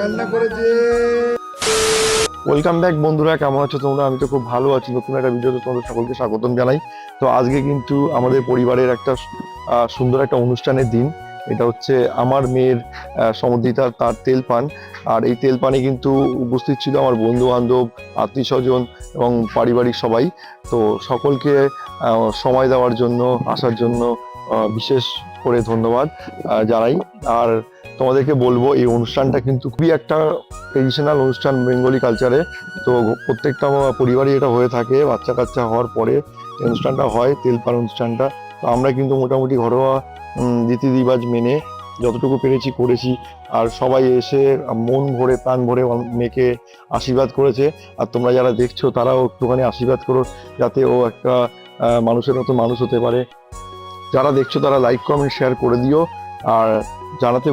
কান্না করেছে। Welcome back বন্ধুরা, কেমন আছো তোমরা? আমি তো খুব ভালো আছি। নতুন একটা ভিডিওতে তোমাদের সকলকে স্বাগতম জানাই। তো আজকে কিন্তু আমাদের পরিবারের একটা সুন্দর একটা অনুষ্ঠানের দিন। এটা হচ্ছে আমার মেয়ের সমদ্বিতা, তার তেল পান। আর এই তেল পানে কিন্তু উপস্থিত ছিল আমার বন্ধু বান্ধব, আত্মীয় স্বজন এবং পারিবারিক সবাই। তো সকলকে সময় দেওয়ার জন্য, আসার জন্য বিশেষ করে ধন্যবাদ জানাই। আর তোমাদেরকে বলবো, এই অনুষ্ঠানটা কিন্তু খুবই একটা ট্রেডিশনাল অনুষ্ঠান বেঙ্গলি কালচারে। তো প্রত্যেকটা পরিবারই এটা হয়ে থাকে। বাচ্চা কাচ্চা হওয়ার পরে এই অনুষ্ঠানটা হয়, তেলপান অনুষ্ঠানটা। তো আমরা কিন্তু মোটামুটি ঘরোয়া রীতি রিবাজ মেনে যতটুকু পেরেছি করেছি। আর সবাই এসে মন ভরে প্রাণ ভরে মেয়েকে আশীর্বাদ করেছে। আর তোমরা যারা দেখছো তারাও একটুখানি আশীর্বাদ করো, যাতে ও একটা মানুষের মতো মানুষ হতে পারে। যারা দেখছো তারা লাইক কমেন্ট শেয়ার করে দিও। আর জানাতে